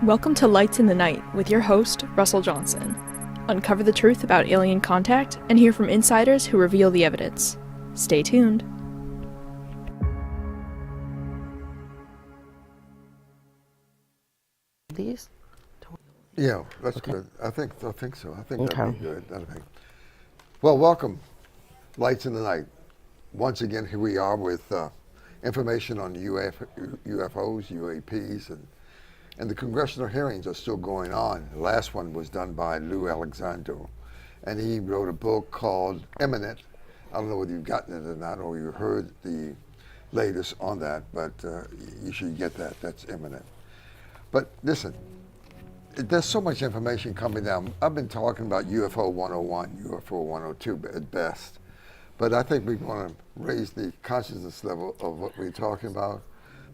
Welcome to Lights in the Night with your host, Russell Johnson. Uncover the truth about alien contact and hear from insiders who reveal the evidence. Stay tuned. These? Yeah, that's Okay. good. I think so. I think Okay. that'd be good. Well, welcome, Lights in the Night. Once again, here we are with information on UFOs, UAPs, and the congressional hearings are still going on. The last one was done by Lou Alexandro, and he wrote a book called Imminent. I don't know whether you've gotten it or not, or you heard the latest on that, but you should get that. That's Imminent. But listen, there's so much information coming down. I've been talking about UFO 101, UFO 102 at best. But I think we want to raise the consciousness level of what we're talking about,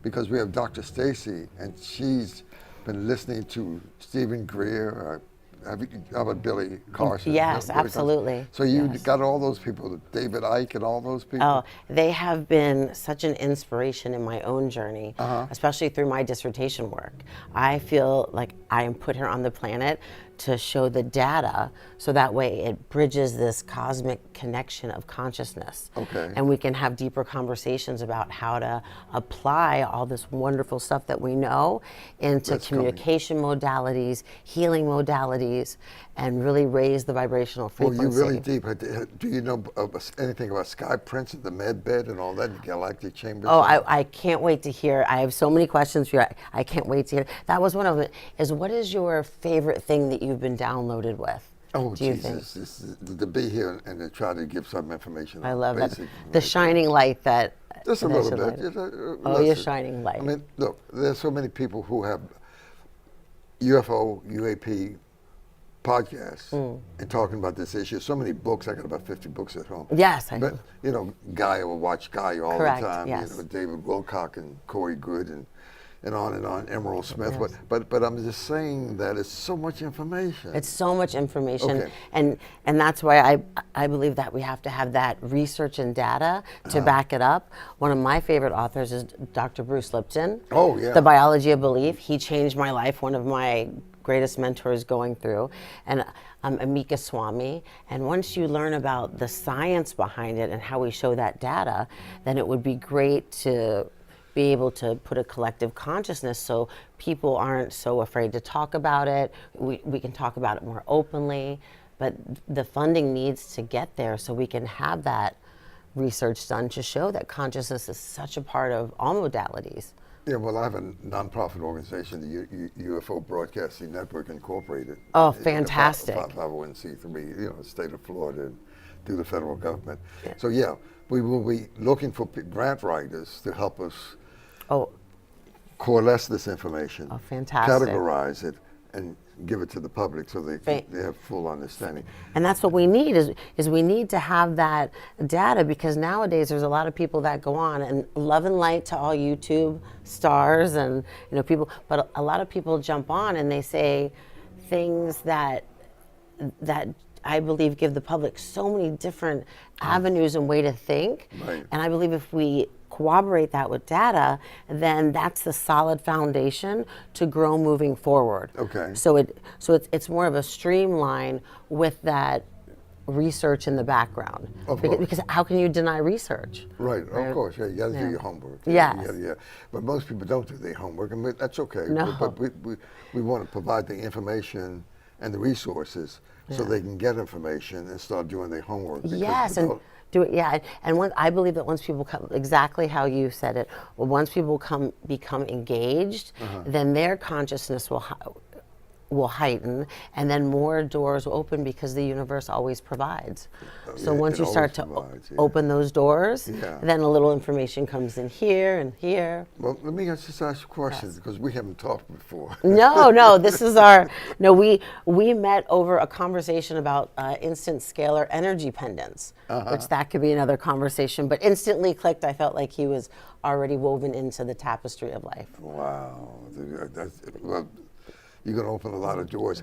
because we have Dr. Stacy, and she's been listening to Stephen Greer. How about Billy Carson? Yes, Billy absolutely. Carson. So you Yes. got all those people, David Icke and all those people? Oh, they have been such an inspiration in my own journey, especially through my dissertation work. I feel like I am put here on the planet to show the data so that way it bridges this cosmic connection of consciousness. Okay. And we can have deeper conversations about how to apply all this wonderful stuff that we know into That's coming. communication modalities, healing modalities, and really raise the vibrational Well, frequency. you're really deep. Do you know anything about Sky Prince and the med bed and all that, the galactic chambers? Oh, I can't wait to hear. I have so many questions for you. I can't wait to hear. That was one of them. What is your favorite thing that you've been downloaded with? Oh, do you think? Jesus. To be here and to try to give some information. I on love that. basic The shining light that. Just a that little should bit. light it. Just, Oh, your listen. shining light. I mean, look, there's so many people who have UFO, UAP podcasts and talking about this issue. So many books. I got about 50 books at home. Yes, I But, know. you know, Guy will watch Guy all Correct, the time. yes. You know, David Wilcock and Corey Good and on, Emerald Smith. Yes. But I'm just saying that it's so much information. It's so much information, Okay. and that's why I believe that we have to have that research and data to back it up. One of my favorite authors is Dr. Bruce Lipton. Oh, yeah. The Biology of Belief. He changed my life. One of my greatest mentors going through, and Amika Swami. And once you learn about the science behind it and how we show that data, then it would be great to be able to put a collective consciousness so people aren't so afraid to talk about it. We can talk about it more openly, but the funding needs to get there so we can have that research done to show that consciousness is such a part of all modalities. Yeah, well, I have a nonprofit organization, the UFO Broadcasting Network Incorporated. Oh, It's a fantastic. 501c3, you know, state of Florida, and through the federal government. Yeah. So yeah, we will be looking for grant writers to help us Oh, coalesce this information, Oh, fantastic. categorize it, and give it to the public so they have full understanding. and that's what we need is we need to have that data, because nowadays there's a lot of people that go on, and love and light to all YouTube stars and people, but a lot of people jump on and they say things that I believe give the public so many different avenues and way to think. Right. And I believe if we corroborate that with data, then that's the solid foundation to grow moving forward. Okay. So it's more of a streamline with that research in the background. Of course. Because how can you deny research? Right, of course, yeah, you got to do your homework. Yes. Yeah. But most people don't do their homework, and that's okay. No. But we want to provide the information and the resources so they can get information and start doing their homework. because Yes, and without- do it. Yeah, and I believe that once people come, exactly how you said it, once people become engaged, then their consciousness will heighten, and then more doors will open, because the universe always provides. So yeah, once it you start always to provides, yeah. open those doors, Yeah. then a little information comes in here and here. Well, let me just ask you a question, because we haven't talked before. No, this is we met over a conversation about instant scalar energy pendants, which that could be another conversation, but instantly clicked. I felt like he was already woven into the tapestry of life. Wow. Well, you're going to open a lot of doors.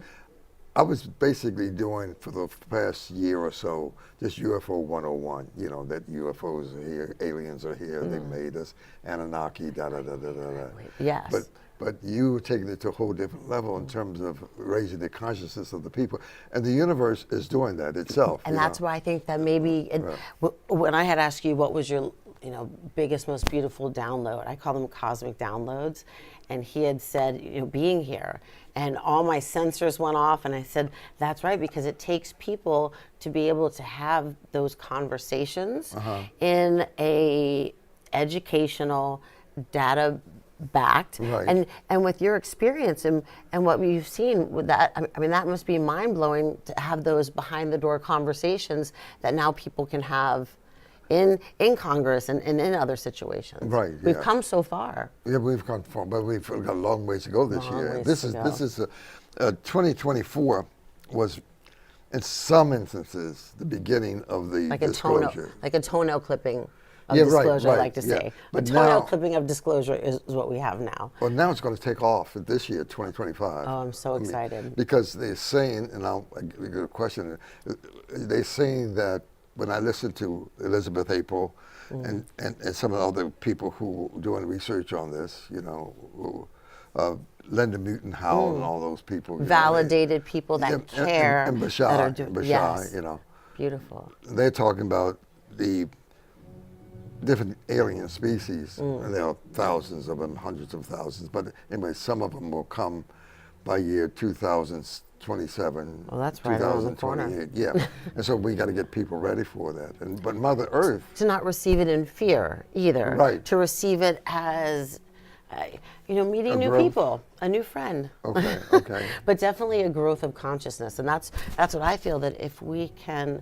I was basically doing, for the past year or so, just UFO 101, that UFOs are here, aliens are here, they made us, Anunnaki, da-da-da-da-da-da. Yes. But but you taking it to a whole different level in terms of raising the consciousness of the people. And the universe is doing that itself. And that's why I think that maybe when I had asked you what was your biggest, most beautiful download, I call them cosmic downloads. And he had said, being here. And all my sensors went off, and I said, that's right, because it takes people to be able to have those conversations in a educational, data-backed, and with your experience and what you've seen with that, I mean, that must be mind-blowing to have those behind-the-door conversations that now people can have in Congress and in other situations. Right. We've come so far. Yeah, we've come far, but we've got a long ways to go this year. This is 2024 was, in some instances, the beginning of the disclosure. Like a toenail clipping of disclosure, I like to say. But toenail clipping of disclosure is what we have now. Well, now it's going to take off this year, 2025. Oh, I'm so excited. Because they're saying, and I'll get a question, they're saying that when I listen to Elizabeth April and some of the other people who are doing research on this, Linda Newton Howell and all those people. Validated people that care. And Bashar, Beautiful. They're talking about the different alien species, and there are thousands of them, hundreds of thousands, but anyway, some of them will come by year 2027, well, that's right around the corner. Yeah, and so we got to get people ready for that. But Mother Earth, to not receive it in fear either. Right. To receive it as, meeting new people, a new friend. Okay. But definitely a growth of consciousness, and that's what I feel, that if we can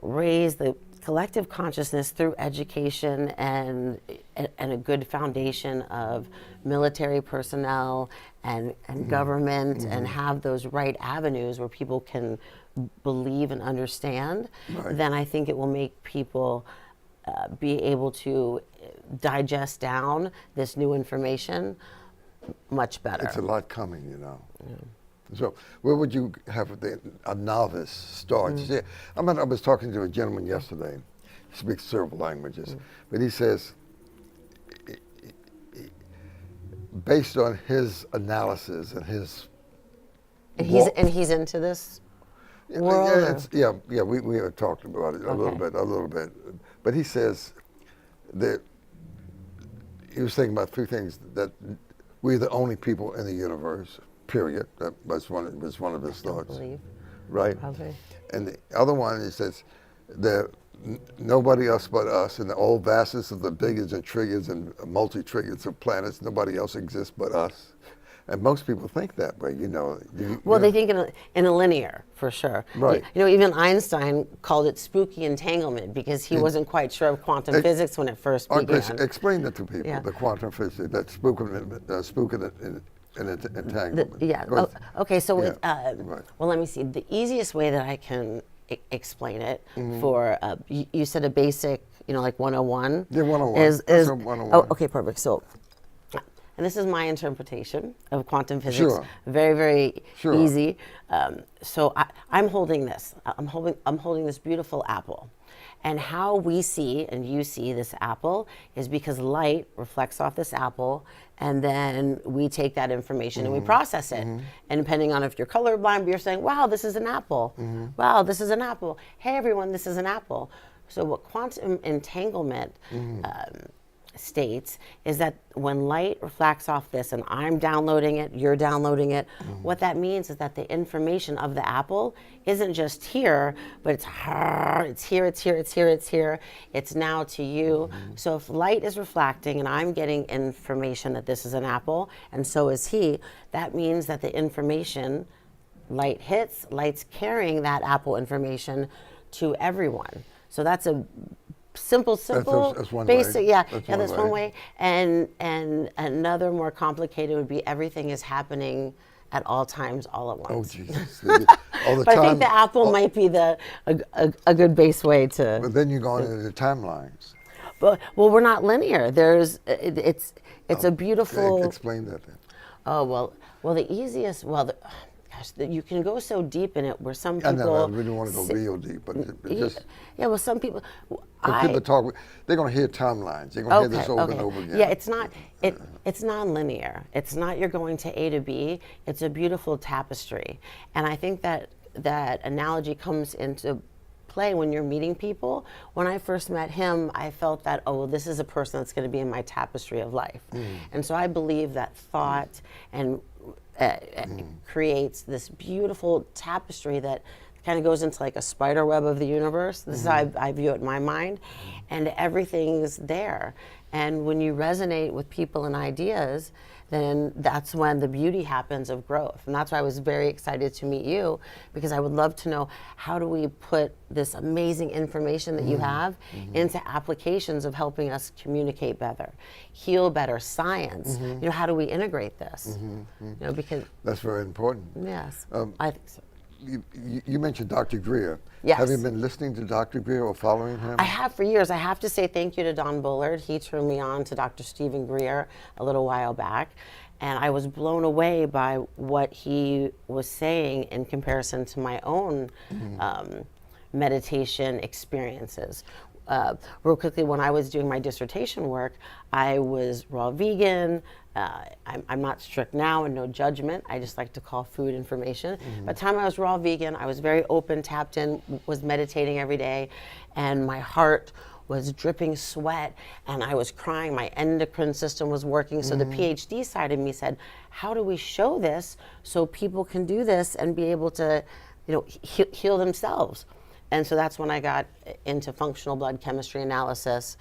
raise the collective consciousness through education and a good foundation of military personnel and government, and have those right avenues where people can believe and understand, then I think it will make people be able to digest down this new information much better. It's a lot coming, So where would you have a novice start? See, I was talking to a gentleman yesterday. He speaks several languages, but he says, based on his analysis and his he's into this world. We have talked about it a little bit, but he says that he was thinking about three things: that we're the only people in the universe. Period. That was one of his thoughts. Right. Probably. And the other one, he says, nobody else but us, in the whole vastness of the billions and trillions and multi-trillions of planets, nobody else exists but us. And most people think that way, They think in a linear, for sure. Right. Even Einstein called it spooky entanglement because he wasn't quite sure of quantum physics when it first began. Explain that to people, the quantum physics, that spooky entanglement. Okay, so well, let me see. The easiest way that I can explain it for, you said a basic, like 101? Yeah, 101. Is 101. Oh, okay, perfect. So, and this is my interpretation of quantum physics. Sure. Very, very Sure. easy. So I'm holding this. I'm holding this beautiful apple. And how we see and you see this apple is because light reflects off this apple, and then we take that information and we process it. And depending on if you're colorblind, you're saying, wow, this is an apple. Wow, this is an apple. Hey, everyone, this is an apple. So what quantum entanglement states is that when light reflects off this, and I'm downloading it, you're downloading it, what that means is that the information of the apple isn't just here, but it's here, it's now to you. So if light is reflecting and I'm getting information that this is an apple, and so is he, that means that the information, light hits, light's carrying that apple information to everyone. So that's a simple, that's one basic, way. That's one way. And another more complicated would be everything is happening at all times, all at once. Oh, Jesus. All the But time. I think the apple might be a good base way to. But then you're going into the timelines. Well, we're not linear. It's a beautiful. Explain that then. Oh, well, the easiest, gosh, that you can go so deep in it where some I people. know, I really want to go real deep, but just. Yeah, well, some people. When people talk, they're going to hear timelines. They're going to hear this over and over again. Yeah, it's not. It's non-linear. It's not you're going to A to B. It's a beautiful tapestry, and I think that analogy comes into play when you're meeting people. When I first met him, I felt that, oh, well, this is a person that's going to be in my tapestry of life, and so I believe that thought and creates this beautiful tapestry that kind of goes into like a spider web of the universe. This is how I view it in my mind, and everything's there. And when you resonate with people and ideas, then that's when the beauty happens of growth. And that's why I was very excited to meet you, because I would love to know, how do we put this amazing information that you have into applications of helping us communicate better, heal better, science. You know, how do we integrate this? You know, because that's very important. yes, I think so. You mentioned Dr. Greer. Yes. Have you been listening to Dr. Greer or following him? I have for years. I have to say thank you to Don Bullard. He turned me on to Dr. Stephen Greer a little while back, and I was blown away by what he was saying in comparison to my own meditation experiences. Real quickly, when I was doing my dissertation work, I was raw vegan. I'm not strict now and no judgment. I just like to call food information. By the time I was raw vegan, I was very open, tapped in, was meditating every day, and my heart was dripping sweat and I was crying. My endocrine system was working. So the PhD side of me said, how do we show this so people can do this and be able to, you know, heal themselves? And so that's when I got into functional blood chemistry analysis.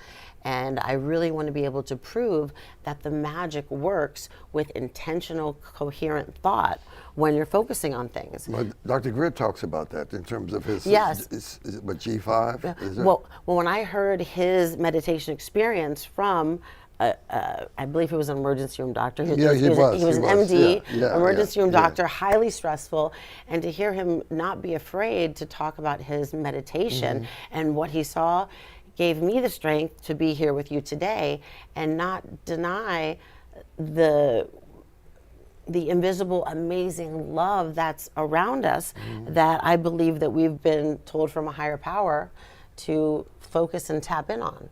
And I really want to be able to prove that the magic works with intentional, coherent thought when you're focusing on things. Well, Dr. Greer talks about that in terms of his, Yes. is it what, G5? Is it? Well, when I heard his meditation experience from I believe he was an emergency room doctor. Yeah, he was. He was an MD, Yeah, emergency room yeah. doctor, highly stressful. And to hear him not be afraid to talk about his meditation and what he saw gave me the strength to be here with you today and not deny the invisible, amazing love that's around us that I believe that we've been told from a higher power to focus and tap in on.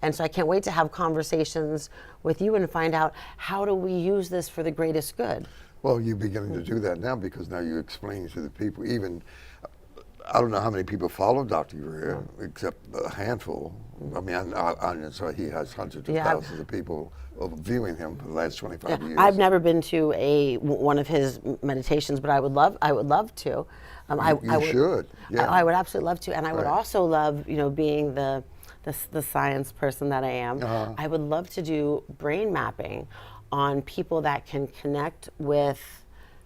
And so I can't wait to have conversations with you and find out, how do we use this for the greatest good? Well, you're beginning to do that now, because now you're explaining to the people, even, I don't know how many people follow Dr. Greer, except a handful. I mean, I'm sorry, he has hundreds of thousands of people viewing him for the last 25 years. I've never been to one of his meditations, but I would love to. You should. Yeah. I would absolutely love to, and I would also love, you know, being the science person that I am. I would love to do brain mapping on people that can connect with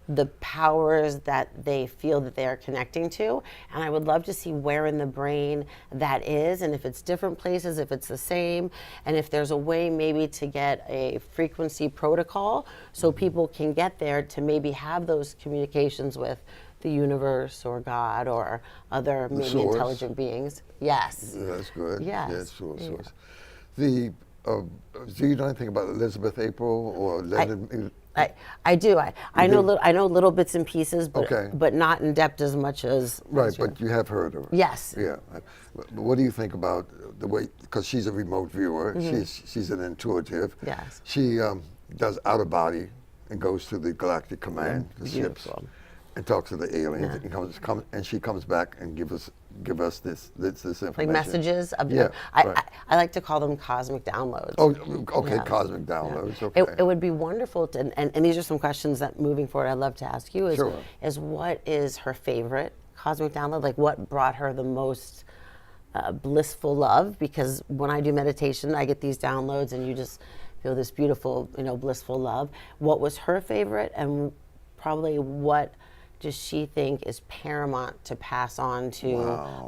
the powers that they feel that they are connecting to, and I would love to see where in the brain that is, and if it's different places, if it's the same, and if there's a way maybe to get a frequency protocol so people can get there to maybe have those communications with the universe or God or other maybe source. Intelligent beings. Yes. Yeah, that's good. Yes. Yeah, source. The, do you know anything about Elizabeth April or Leonard? I do. I know little bits and pieces, but Okay. but not in depth as much as. Right, as you. but you have heard of her. Yes. Yeah. What do you think about the way, because she's a remote viewer, she's an intuitive. Yes. She does out of body and goes to the Galactic Command, the ships, Beautiful. and talks to the aliens, and she comes back and give us this information. Like messages of Yeah, right. I like to call them cosmic downloads. Oh, okay, Yeah. cosmic downloads. Okay. It would be wonderful to, and these are some questions that moving forward I'd love to ask you is, Sure. is what is her favorite cosmic download? Like what brought her the most blissful love? Because when I do meditation, I get these downloads and you just feel this beautiful, you know, blissful love. What was her favorite, and probably what does she think is paramount to pass on to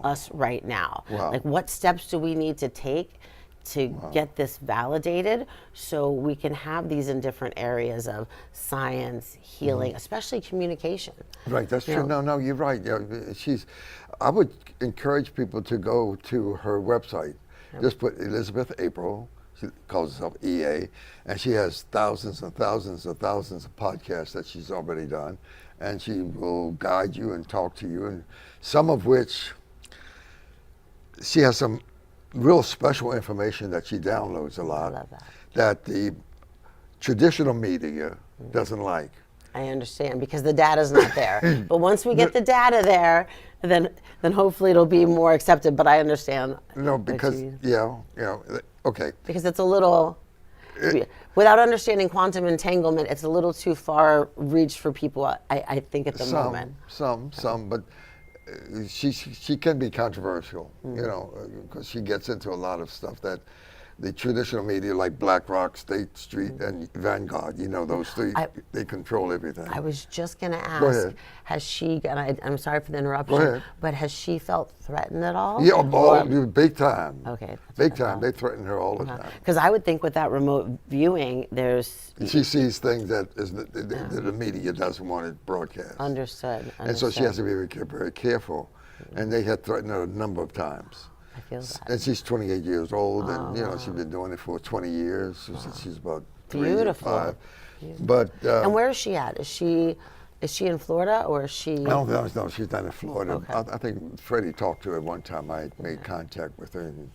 us right now? Wow. Like what steps do we need to take to get this validated so we can have these in different areas of science, healing, especially communication? Right, that's You true. know? No, you're right. Yeah, I would encourage people to go to her website. Just put Elizabeth April. She calls herself EA, and she has thousands and thousands and thousands of podcasts that she's already done. and she will guide you and talk to you, and some of which she has some real special information that she downloads a lot I love that. that the traditional media doesn't like. I understand, because the data's not there. But once we get the data there, then hopefully it'll be more accepted. But I understand. No, what because you- okay. because it's a little, without understanding quantum entanglement, it's a little too far reach for people, I think, at the moment. Some, but she can be controversial, because she gets into a lot of stuff that the traditional media, like BlackRock, State Street, and Vanguard, those three, they control everything. I was just going to ask, Go ahead. has she, and I'm sorry for the interruption, Go ahead. but has she felt threatened at all? Yeah, big time. Okay, that's Big what I time. thought. They threaten her all the time. Because I would think with that remote viewing, there's She sees things that the media doesn't want to broadcast. understood. And so she has to be very careful. And they had threatened her a number of times. I feel that. And she's 28 years old, and she's been doing it for 20 years. Since she's about 3 or Beautiful. 5. But And where is she at? Is she in Florida, or is she? no, she's not in Florida. Okay. I think Freddie talked to her one time. I made contact with her, and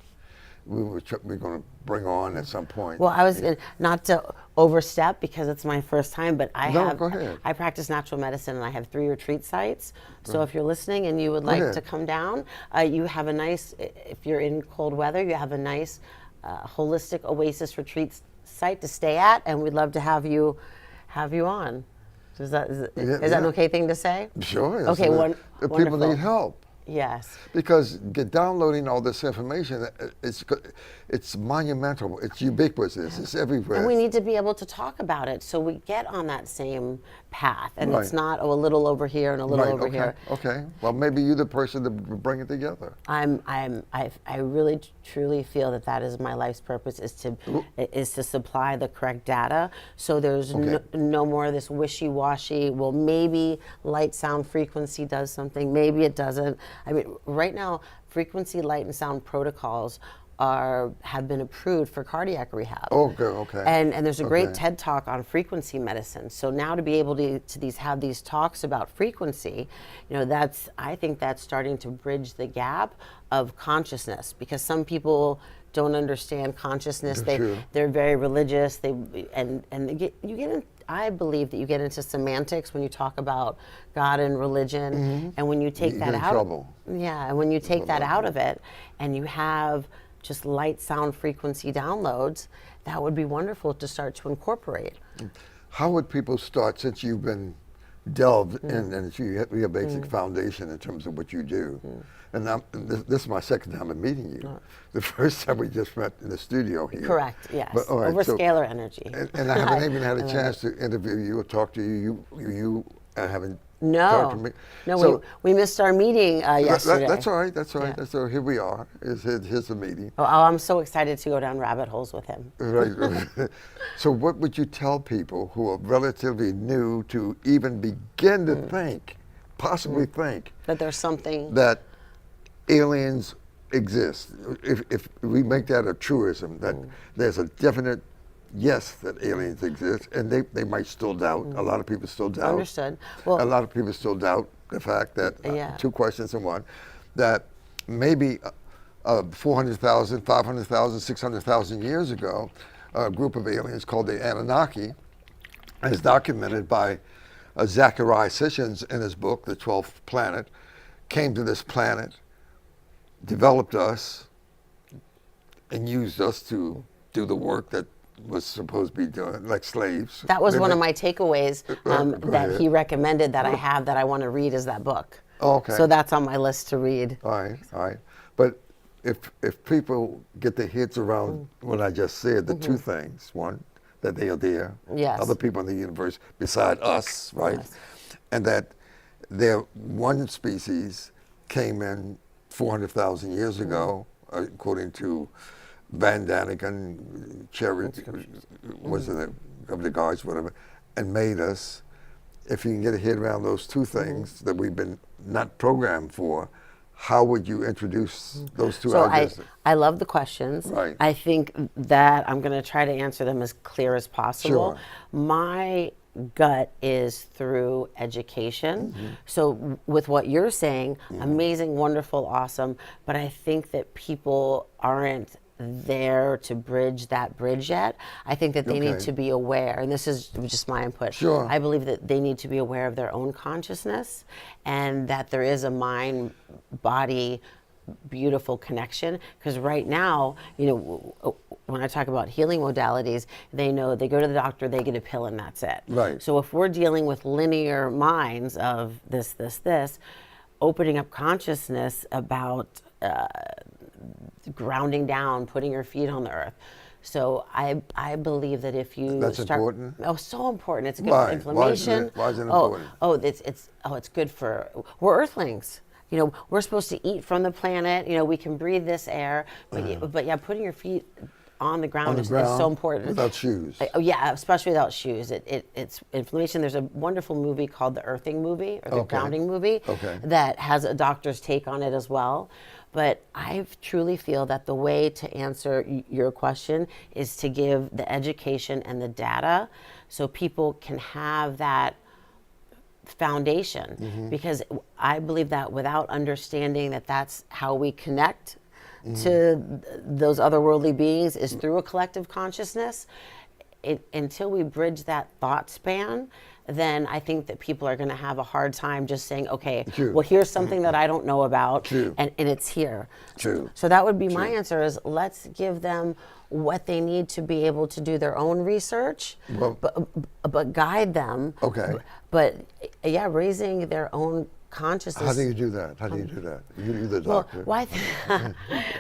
we were going to bring her on at some point. Well, I was not to overstep, because it's my first time, but Go ahead. I practice natural medicine, and I have 3 retreat sites. So if you're listening and you would like ahead. to come down, you have a nice, if you're in cold weather, you have a nice holistic oasis retreat site to stay at, and we'd love to have you on. Is that an okay thing to say? Sure. Okay, The people wonderful. need help. Yes. Because downloading all this information, it's monumental. It's ubiquitous. It's everywhere. And we need to be able to talk about it, so we get on that same path, and it's Right. not a little over here and a little over okay. here. Okay. Well, maybe you're the person to bring it together. I really truly feel that is my life's purpose, is to supply the correct data, so there's no more of this wishy-washy. Well, maybe light, sound, frequency does something. Maybe it doesn't. I mean, right now, frequency, light, and sound protocols have been approved for cardiac rehab. Okay. And there's a great Okay. TED talk on frequency medicine. So now to be able to have these talks about frequency, I think that's starting to bridge the gap of consciousness, because some people don't understand consciousness. True. They're very religious. I believe that you get into semantics when you talk about God and religion, and when you take You that get in out, trouble. yeah, and when you take that out of it, and you have just light, sound, frequency downloads, that would be wonderful to start to incorporate. How would people start, since you've been delved in and you have a basic foundation in terms of what you do? And this is my second time I'm meeting you. The first time we just met in the studio here. Correct, yes. But, all right, Over so- scalar energy. And I haven't even had a chance to interview you or talk to you. You haven't talked to me. No, So- we missed our meeting yesterday. That's all right. Yeah. So here we are. Here's the meeting. Oh, I'm so excited to go down rabbit holes with him. Right. So what would you tell people who are relatively new to even begin to think, possibly think, That there's something. that aliens exist? If we make that a truism, that there's a definite yes that aliens exist, and they might still doubt. A lot of people still doubt. Understood. Well, A lot of people still doubt the fact that, Yeah. 2 questions in one, that maybe 400,000, 500,000, 600,000 years ago, a group of aliens called the Anunnaki, as documented by Zachariah Sitchin in his book, The 12th Planet, came to this planet, developed us, and used us to do the work that was supposed to be done, like slaves. that was They one of ma- my takeaways Go that ahead. he recommended that I have, that I want to read, is that book. Okay. So that's on my list to read. All right. But if people get their heads around what I just said, the 2 things: one, that they are there, Yes. other people in the universe beside us, right? Yes. And that their one species came in 400,000 years ago, according to Van Daniken, Cherry, was it of the guards, whatever, and made us. If you can get a head around those 2 things that we've been not programmed for, how would you introduce those 2 So ideas? I love the questions. Right. I think that I'm going to try to answer them as clear as possible. Sure. My gut is through education. So with what you're saying, amazing, wonderful, awesome, but I think that people aren't there to bridge that bridge yet. I think that they need Okay. to be aware, and this is just my input. Sure. I believe that they need to be aware of their own consciousness, and that there is a mind body beautiful connection. Because right now, you know, when I talk about healing modalities, they know they go to the doctor, they get a pill, and that's it. Right. So if we're dealing with linear minds of this, opening up consciousness about grounding down, putting your feet on the earth. So I believe that if you That's start, important? oh, so important. It's good Why? for inflammation. Why is it important? It's good for, we're earthlings. You know, we're supposed to eat from the planet. You know, we can breathe this air, but yeah, putting your feet on the ground, is so important. Without shoes. Oh yeah, especially without shoes. It's inflammation. There's a wonderful movie called The Earthing Movie, or The Okay. Grounding Movie, Okay. that has a doctor's take on it as well. But I truly feel that the way to answer your question is to give the education and the data so people can have that foundation. Because I believe that without understanding that that's how we connect to those otherworldly beings is through a collective consciousness, until we bridge that thought span, then I think that people are going to have a hard time just saying, okay, True. well, here's something that I don't know about, True. and it's here. True. So that would be my answer, is let's give them what they need to be able to do their own research, Well- but guide them. Okay. But yeah, raising their own consciousness. How do you do that? How do you do that? You're the Well, doctor. why?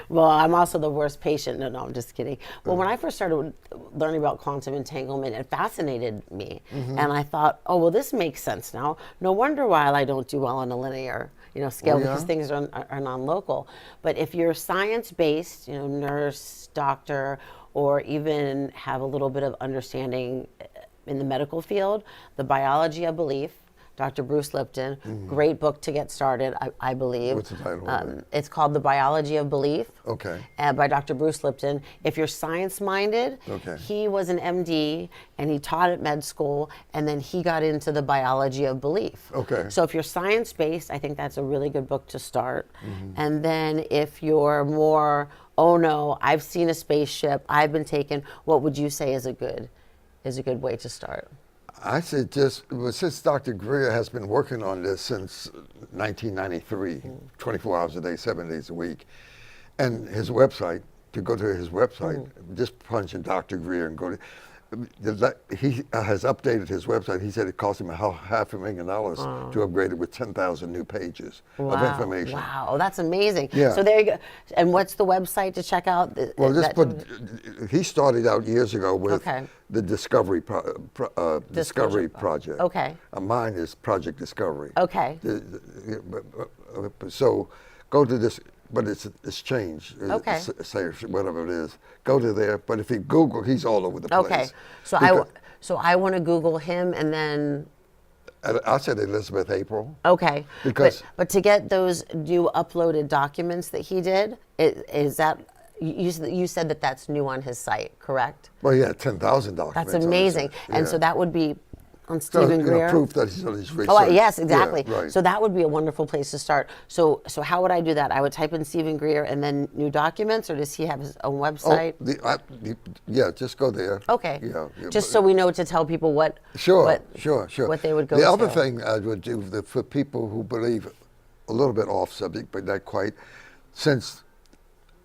Well, I'm also the worst patient. No, I'm just kidding. Well, when I first started learning about quantum entanglement, it fascinated me, and I thought, oh, well, this makes sense now. No wonder why I don't do well on a linear, scale, Oh, yeah? because things are non-local. But if you're science-based, nurse, doctor, or even have a little bit of understanding in the medical field, the biology of belief. Dr. Bruce Lipton, great book to get started, I believe. What's the title of it? It's called The Biology of Belief. Okay. By Dr. Bruce Lipton. If you're science-minded, Okay. he was an MD and he taught at med school, and then he got into the biology of belief. Okay. So if you're science-based, I think that's a really good book to start. And then if you're more, oh no, I've seen a spaceship, I've been taken, what would you say is a good way to start? I said since Dr. Greer has been working on this since 1993, 24 hours a day, 7 days a week, and his website, to go to his website, just punch in Dr. Greer and go to, he has updated his website. He said it cost him $500,000 to upgrade it with 10,000 new pages of information. Wow, that's amazing. Yeah. So there you go. And what's the website to check out? Well, he started out years ago with Okay. the Discovery Project. Okay. Mine is Project Discovery. Okay. So go to this, but it's changed. Okay. Say whatever it is. Go to there, but if you Google, he's all over the place. Okay. So I want to Google him, and then I said Elizabeth April. okay. Because- but to get those new uploaded documents that he did, is that you said that's new on his site, correct? Well, yeah, 10,000 documents. That's on the amazing. site. And Yeah. so that would be on So, Stephen Greer. proof that he's done his research. Oh, yes, exactly. Yeah, right. So that would be a wonderful place to start. So how would I do that? I would type in Stephen Greer and then new documents, or does he have his own website? Yeah, just go there. Okay. Yeah, Just so we know to tell people what Sure. what they would go The other to. thing I would do for people who believe a little bit off subject, but not quite, since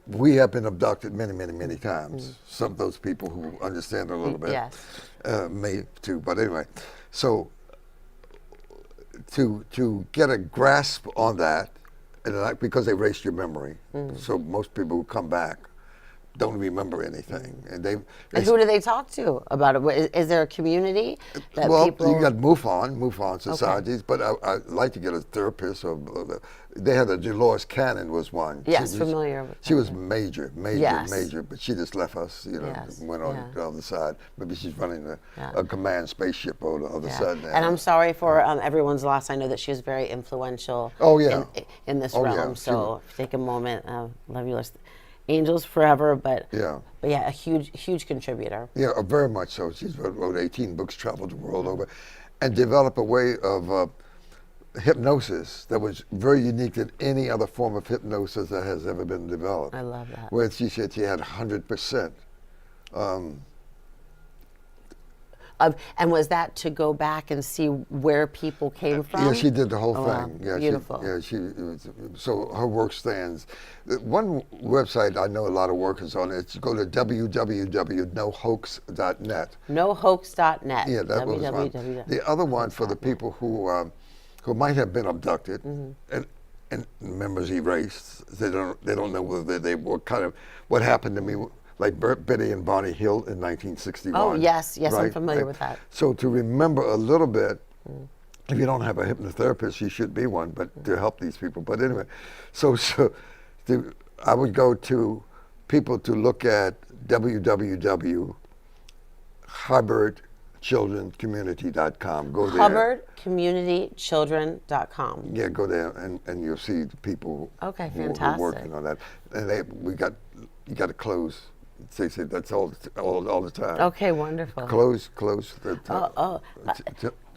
we have been abducted many, many, many times. Some of those people who understand a little bit Yes. may too. But anyway, so to get a grasp on that, and because they erased your memory, so most people who come back don't remember anything, and they And who do they talk to about it? Is there a community that well, people? you got MUFON societies, but I'd like to get a therapist. Or they had a Dolores Cannon was one. Yes, familiar with She that, was major, Yes. but she just left us, Yes, went on yeah. the other side. Maybe she's running Yeah. a command spaceship on the other Yeah. side now. And I'm sorry for everyone's loss. I know that she was very influential. Oh, yeah. In this Oh, yeah. realm. She So was- take a moment. Love you. angels forever, but Yeah. yeah, a huge contributor. Yeah, very much so. She's wrote 18 books, traveled the world over, and developed a way of hypnosis that was very unique than any other form of hypnosis that has ever been developed. I love that. Where she said she had 100%. And was that to go back and see where people came from? Yeah, she did the whole Oh, wow. thing. Yeah, Beautiful. So her work stands. One website I know a lot of workers on is go to www.nohoax.net. Nohoax.net. Yeah, that was one. The other one for the people who might have been abducted and memories erased. They don't know whether they were what happened to me. Like Betty and Bonnie Hill in 1961. Oh, yes, right? I'm familiar with that. So to remember a little bit, if you don't have a hypnotherapist, you should be one, but to help these people. But anyway, I would go to people to look at www.hubbardchildrencommunity.com. Go there. HubbardCommunityChildren.com. Yeah, go there and you'll see the people Okay, who are fantastic. working on that. And you got to close. Say that's all the time. Okay, wonderful. Close.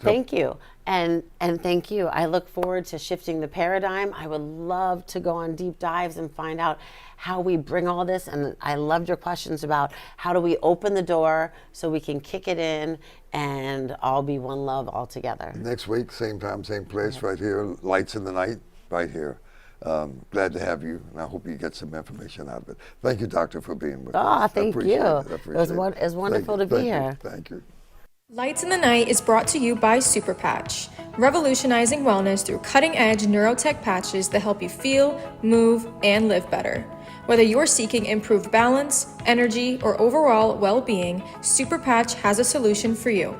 Thank you. And thank you. I look forward to shifting the paradigm. I would love to go on deep dives and find out how we bring all this. And I loved your questions about how do we open the door so we can kick it in and all be one love all together. Next week, same time, same place, right here. Lights in the Night, right here. Glad to have you, and I hope you get some information out of it. Thank you, Doctor, for being with us. Oh, thank you. It was wonderful to be here. Thank you. Lights in the Night is brought to you by Super Patch, revolutionizing wellness through cutting-edge neurotech patches that help you feel, move, and live better. Whether you're seeking improved balance, energy, or overall well-being, Super Patch has a solution for you.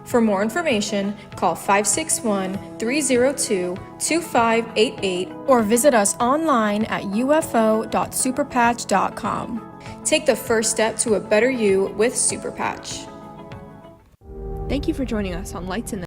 For more information, call 561-302-2588 or visit us online at ufo.superpatch.com. Take the first step to a better you with Super Patch. Thank you for joining us on Lights in the